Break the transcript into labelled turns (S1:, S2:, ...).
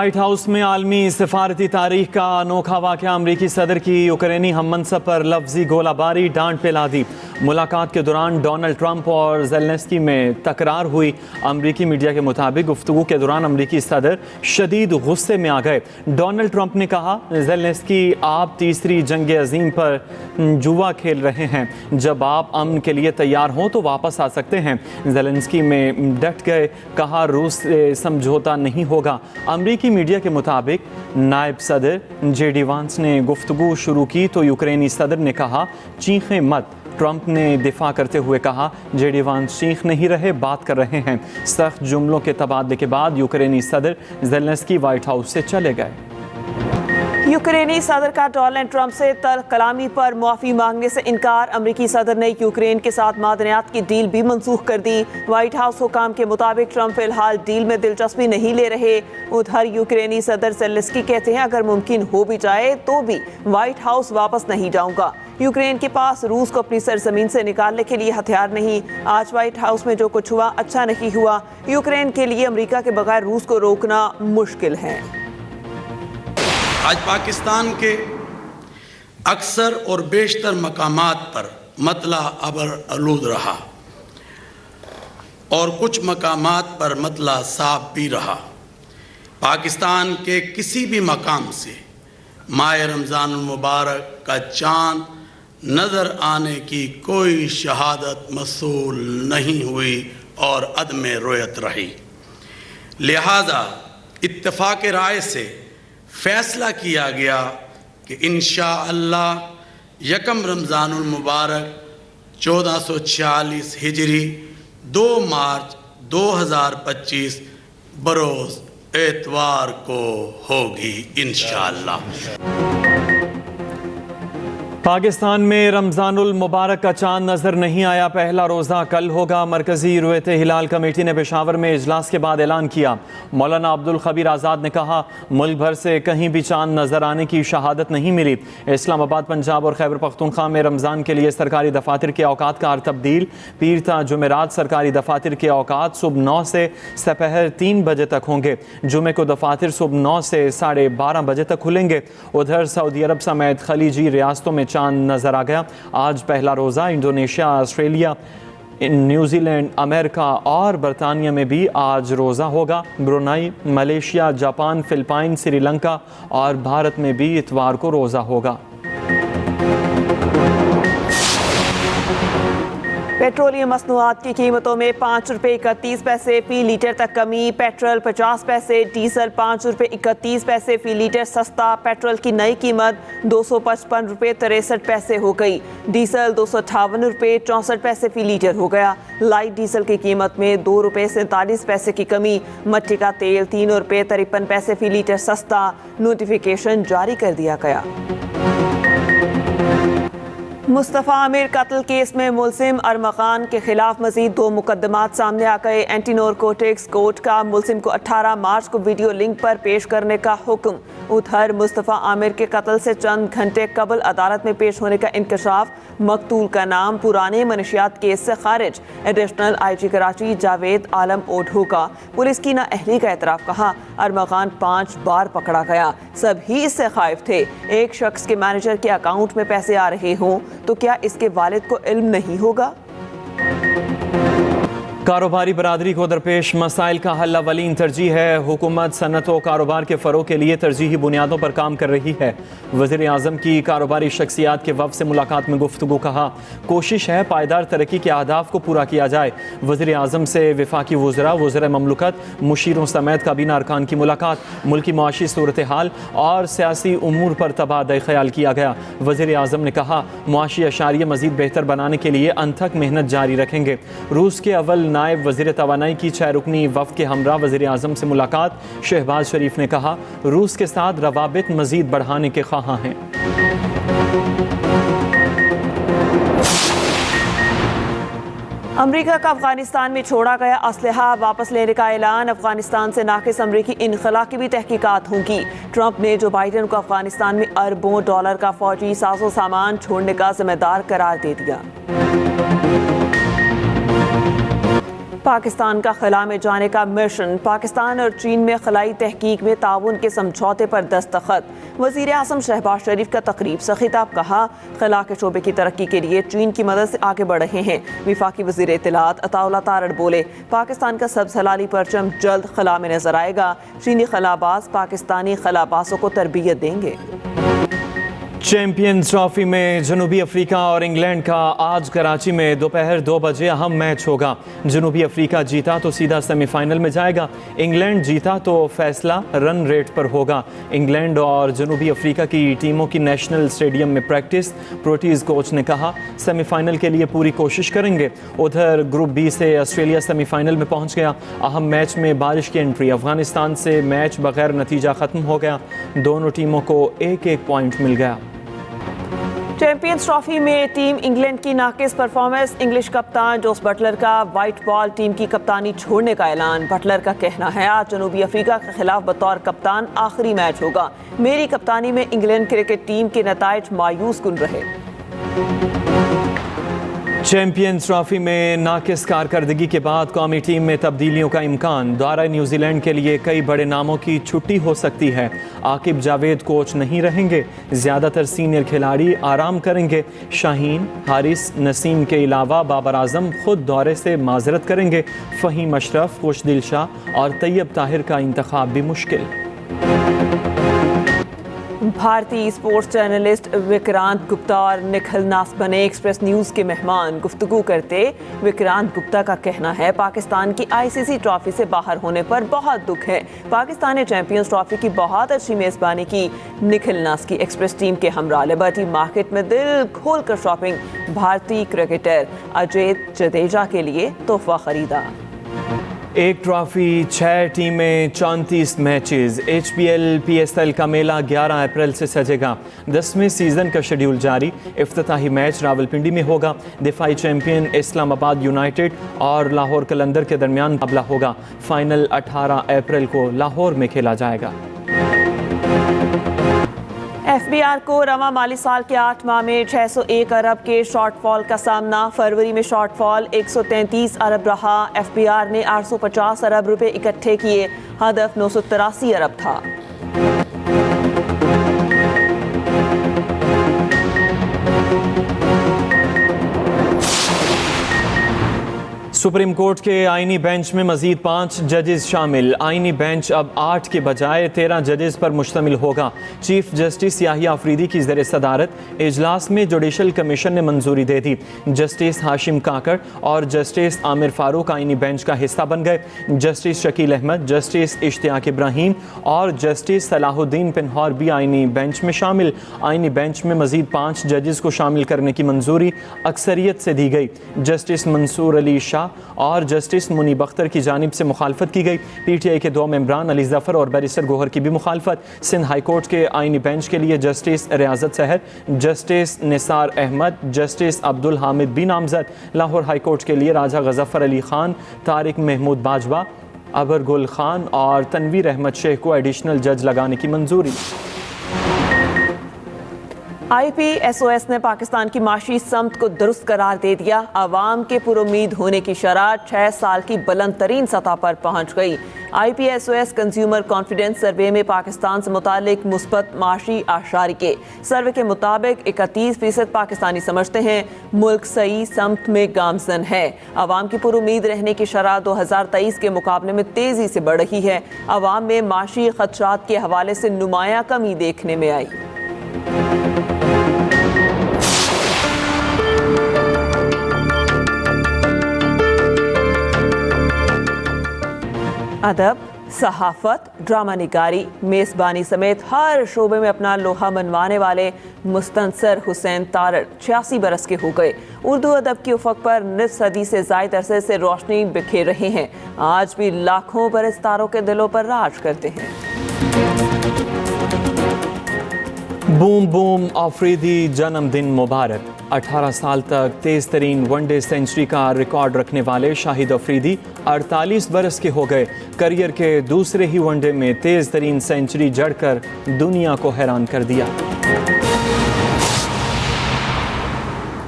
S1: White house में आलमी सफारती तारीख का अनोखा वाक़या। अमरीकी सदर की यूक्रेनी हममनसब पर लफ्जी गोलाबारी, डांट पे ला दी। मुलाकात के दौरान डोनाल्ड ट्रंप और ज़ेलेंस्की में तकरार हुई। अमरीकी मीडिया के मुताबिक गुफ्तगू के दौरान अमरीकी सदर शदीद गुस्से में आ गए। डोनाल्ड ट्रंप ने कहा, ज़ेलेंस्की आप तीसरी जंग अजीम पर जुआ खेल रहे हैं। जब आप अमन के लिए तैयार हों तो वापस आ सकते हैं। ज़ेलेंस्की में डट गए, कहा रूस से समझौता नहीं होगा। अमरीकी मीडिया के मुताबिक नायब सदर जेडी वांस ने गुफ्तगू शुरू की तो यूक्रेनी सदर ने कहा, चीखें मत। ट्रंप ने दिफा करते हुए कहा, जेडी वांस चीख नहीं रहे, बात कर रहे हैं। सख्त जुमलों के तबादले के बाद यूक्रेनी सदर ज़ेलेंस्की व्हाइट हाउस से चले गए।
S2: यूक्रेनी सदर का डोनाल्ड ट्रंप से तल्ख कलामी पर मुआफ़ी मांगने से इनकार। अमरीकी सदर ने यूक्रेन के साथ मादनियात की डील भी मनसूख कर दी। व्हाइट हाउस हुकाम के मुताबिक ट्रंप फिलहाल डील में दिलचस्पी नहीं ले रहे। उधर यूक्रेनी सदर ज़ेलेंस्की कहते हैं, अगर मुमकिन हो भी जाए तो भी व्हाइट हाउस वापस नहीं जाऊंगा। यूक्रेन के पास रूस को अपनी सरजमीन से निकालने के लिए हथियार नहीं। आज व्हाइट हाउस में जो कुछ हुआ अच्छा नहीं हुआ। यूक्रेन के लिए अमेरिका के बगैर रूस को रोकना मुश्किल है।
S3: आज पाकिस्तान के अक्सर और बेशतर मकामात पर मतला अबर आलूद रहा और कुछ मकामात पर मतला साफ भी रहा। पाकिस्तान के किसी भी मकाम से माह रमज़ान मुबारक का चाँद नज़र आने की कोई शहादत मसूल नहीं हुई और अदम रोयत रही। लिहाजा इत्तफ़ाक़ राय से फ़ैसला किया गया कि इंशाअल्लाह यकम रमज़ानुल मुबारक 1446 हिजरी 2 मार्च 2025 बरोज़ एतवार को होगी इंशाअल्लाह।
S1: पाकिस्तान में रमज़ानुल मुबारक का चांद नज़र नहीं आया। पहला रोज़ा कल होगा। मरकज़ी रुयत हिलाल कमेटी ने पेशावर में इजलास के बाद ऐलान किया। मौलाना अब्दुल खबीर आज़ाद ने कहा, मुल्क भर से कहीं भी चांद नज़र आने की शहादत नहीं मिली। इस्लामाबाद, पंजाब और खैबर पख्तूनख्वा में रमज़ान के लिए सरकारी दफातर के औकात का तब्दील। पीर ता जुमेरात सरकारी दफातर के औकात सुबह 9 से दोपहर 3 बजे तक होंगे। जुमे को दफातर सुबह 9 से 12:30 बजे तक खुलेंगे। उधर सऊदी अरब समेत खलीजी रियासतों में चांद नजर आ गया। आज पहला रोज़ा इंडोनेशिया, ऑस्ट्रेलिया, न्यूजीलैंड, अमेरिका और बरतानिया में भी आज रोज़ा होगा। Brunei, Malaysia, Japan, Philippine, Sri Lanka और भारत में भी इतवार को रोज़ा होगा।
S2: पेट्रोलियम मसनूआत की कीमतों में 5 रुपये 31 पैसे फ़ी लीटर तक कमी। पेट्रोल 50 पैसे, डीजल 5 रुपये 31 पैसे फ़ी लीटर सस्ता। पेट्रोल की नई कीमत 255 रुपये 63 पैसे हो गई। डीजल 258 रुपये 64 पैसे फ़ी लीटर हो गया। लाइट डीजल की कीमत में 2 रुपये 47 पैसे की कमी। मट्टी का तेल 3 रुपये 53 पैसे फ़ी लीटर सस्ता। नोटिफिकेशन जारी कर दिया गया। मुस्तफ़ा आमिर कत्ल केस में मुलजिम अरमग़ान के खिलाफ मजीद 2 मुकदमात सामने आ गए। एंटी नारकोटिक्स कोर्ट का मुलजिम को 18 मार्च को वीडियो लिंक पर पेश करने का हुक्म। उधर मुस्तफ़ा आमिर के कत्ल से चंद घंटे कबल अदालत में पेश होने का इंकशाफ। मकतूल का नाम पुराने मनशियात केस से खारिज। एडिशनल IG कराची जावेद आलम ओढ़ू का पुलिस की नाअहली का एतराफ़। कहा, अरमग़ान 5 बार पकड़ा गया, सभी इससे खाइफ थे। एक शख्स के मैनेजर के अकाउंट में पैसे आ रहे हों तो क्या इसके वालिद को इल्म नहीं होगा?
S1: कारोबारी बरादरी को दरपेश मसाइल का हल अवलीन तरजीह है। हुकूमत सनत व कारोबार के फ़रोग़ के लिए तरजीही बुनियादों पर काम कर रही है। वज़ीर आज़म की कारोबारी शख्सियात के वफ़द से मुलाकात में गुफ्तगू। कहा, कोशिश है पायदार तरक्की के अहदाफ को पूरा किया जाए। वज़ीर आज़म से वफ़ाकी वज़रा, वज़ीर ममलकत, मुशीरों समेत काबीना अरकान की मुलाकात। मुल्की मुआशी सूरत हाल और सियासी उमूर पर तबादला ख्याल किया गया। वज़ीर आज़म ने कहा, मुआशी अशारिया मज़ीद बेहतर बनाने के लिए अनथक मेहनत जारी रखेंगे। रूस के अव्वल नायब वज़ीर तवानाई की 6 रुकनी वफ़द के हमरा वज़ीर आज़म से मुलाकात। शहबाज शरीफ ने कहा, रूस के साथ रवाबित मज़ीद बढ़ाने के ख्वाहां हैं।
S2: अमेरिका का अफगानिस्तान में छोड़ा गया असलहा वापस लेने का ऐलान। अफगानिस्तान से नाकिस अमरीकी इनखला की भी तहकीकात होंगी। ट्रंप ने जो बाइडन को अफगानिस्तान में अरबों डॉलर का फौजी साजो सामान छोड़ने का जिम्मेदार करार दे दिया। पाकिस्तान का खला में जाने का मिशन। पाकिस्तान और चीन में खलाई तहकीक में ताउन के समझौते पर दस्तखत। वज़ीर आज़म शहबाज शरीफ का तकरीब से खिताब। कहा, खला के शोबे की तरक्की के लिए चीन की मदद से आगे बढ़ रहे हैं। वफाकी वज़ीर इत्तलात अताउल्लाह तारड़ बोले, पाकिस्तान का सब्ज़ हलाली परचम जल्द खला में नजर आएगा। चीनी खलाबाज पाकिस्तानी खलाबाजों को तरबियत देंगे।
S1: चैंपियंस ट्रॉफी में जनूबी अफ्रीका और इंग्लैंड का आज कराची में दोपहर 2 बजे अहम मैच होगा। जनूबी अफ्रीका जीता तो सीधा सेमीफाइनल में जाएगा, इंग्लैंड जीता तो फैसला रन रेट पर होगा। इंग्लैंड और जनूबी अफ्रीका की टीमों की नेशनल स्टेडियम में प्रैक्टिस। प्रोटीज कोच ने कहा, सेमीफाइनल के लिए पूरी कोशिश करेंगे। उधर ग्रुप बी से ऑस्ट्रेलिया सेमीफाइनल में पहुंच गया। अहम मैच में बारिश की एंट्री। अफगानिस्तान से मैच बगैर नतीजा ख़त्म हो गया। दोनों टीमों को एक पॉइंट मिल गया।
S2: चैंपियंस ट्रॉफी में टीम इंग्लैंड की नाकिस परफॉर्मेंस। इंग्लिश कप्तान जोस बटलर का वाइट बॉल टीम की कप्तानी छोड़ने का ऐलान। बटलर का कहना है, आज जनूबी अफ्रीका के खिलाफ बतौर कप्तान आखिरी मैच होगा। मेरी कप्तानी में इंग्लैंड क्रिकेट टीम के नताइज मायूस कुन रहे।
S1: चैंपियंस ट्रॉफी में नाकिस कारकर्दगी के बाद कौमी टीम में तब्दीलियों का इम्कान। दौरा न्यूजीलैंड के लिए कई बड़े नामों की छुट्टी हो सकती है। आकिब जावेद कोच नहीं रहेंगे, ज़्यादातर सीनियर खिलाड़ी आराम करेंगे। शाहीन, हारिस, नसीम के अलावा बाबर आजम खुद दौरे से माजरत करेंगे। फ़हीम अशरफ, खुशदिल शाह और तैयब ताहिर का इंतखाब भी मुश्किल।
S2: भारतीय स्पोर्ट्स जर्नलिस्ट विक्रांत गुप्ता और निखिल नास बने एक्सप्रेस न्यूज़ के मेहमान। गुफ्तगू करते विक्रांत गुप्ता का कहना है, पाकिस्तान की आईसीसी ट्रॉफी से बाहर होने पर बहुत दुख है। पाकिस्तान ने चैंपियंस ट्रॉफी की बहुत अच्छी मेज़बानी की। निखिल नास की एक्सप्रेस टीम के हमरा लिबर्टी मार्केट में दिल खोल कर शॉपिंग। भारतीय क्रिकेटर अजय जडेजा के लिए तोहफा खरीदा।
S1: एक ट्रॉफी, 6 टीमें, 34 मैचेस। HPL PSL का मेला 11 अप्रैल से सजेगा। 10वें सीज़न का शेड्यूल जारी। इफ्तिताही मैच रावलपिंडी में होगा। दिफाई चैंपियन इस्लामाबाद यूनाइटेड और लाहौर कलंदर के दरमियान मुकाबला होगा। फाइनल 18 अप्रैल को लाहौर में खेला जाएगा।
S2: FBR को रवा माली साल के 8 माह में 601 अरब के शॉर्टफॉल का सामना। फरवरी में शॉर्टफॉल 133 अरब रहा। FBR ने 850 अरब रुपए इकट्ठे किए। हदफ 983 अरब था।
S1: सुप्रीम कोर्ट के आईनी बेंच में मजीद 5 जजेस शामिल। आईनी बेंच अब 8 के बजाय 13 जजेस पर मुश्तमिल होगा। चीफ जस्टिस याहिया अफरीदी की ज़ेर सदारत इजलास में जुडिशल कमीशन ने मंजूरी दे दी। जस्टिस हाशिम काकड़ और जस्टिस आमिर फारूक आईनी बेंच का हिस्सा बन गए। जस्टिस शकील अहमद, जस्टिस इश्तियाक इब्राहिम और जस्टिस सलाहुद्दीन पिन्हौर भी आईनी बेंच में शामिल। आईनी बेंच में मजीद 5 जजेस को शामिल करने की मंजूरी अक्सरियत से दी गई। जस्टिस मंसूर अली शाह और जस्टिस मुनीब अख्तर की जानिब से मुखालफत की गई। PTI के 2 मेंबरान अली जफ़र और बैरिस्टर गोहर की भी मुखालफत। सिंध हाई कोर्ट के आईनी बेंच के लिए जस्टिस रियाजत सहर, जस्टिस निसार अहमद, जस्टिस अब्दुल हामिद भी नामजद। लाहौर हाई कोर्ट के लिए राजा गजफ्फर अली खान, तारिक महमूद बाजवा, अबर गुल खान और तनवीर अहमद शेख को एडिशनल जज लगाने की मंजूरी।
S2: IPSOS ने पाकिस्तान की माशी समत को दुरुस्त करार दे दिया। आवाम के पुरुमीद होने की शरह 6 साल की बुलंद तरीन सतह पर पहुँच गई। IPSOS कंज्यूमर कॉन्फिडेंस सर्वे में पाकिस्तान से मुतालिक मुस्बत माशी आशारी के सर्वे के मुताबिक 31% पाकिस्तानी समझते हैं मुल्क सही समत में गामजन है। आवाम की पुरुमीद रहने की शरह 2023 के मुकाबले में तेज़ी से बढ़ रही है। आवाम में माशी खदशात के हवाले से नुमाया कमी देखने में आई। अदब, सहाफ़त, ड्रामा निगारी, मेज़बानी समेत हर शोबे में अपना लोहा मनवाने वाले मुस्तनसर हुसैन तारड़ 86 बरस के हो गए। उर्दू अदब की उफ़क़ पर निस सदी से ज़ायद अरसे से रोशनी बिखेर रहे हैं। आज भी लाखों परस्तारों के दिलों पर राज करते हैं।
S1: बूम बूम अफरीदी जन्मदिन मुबारक। 18 साल तक तेज़ तरीन वनडे सेंचुरी का रिकॉर्ड रखने वाले शाहिद अफरीदी 48 बरस के हो गए। करियर के दूसरे ही वनडे में तेज़ तरीन सेंचुरी जड़कर दुनिया को हैरान कर दिया।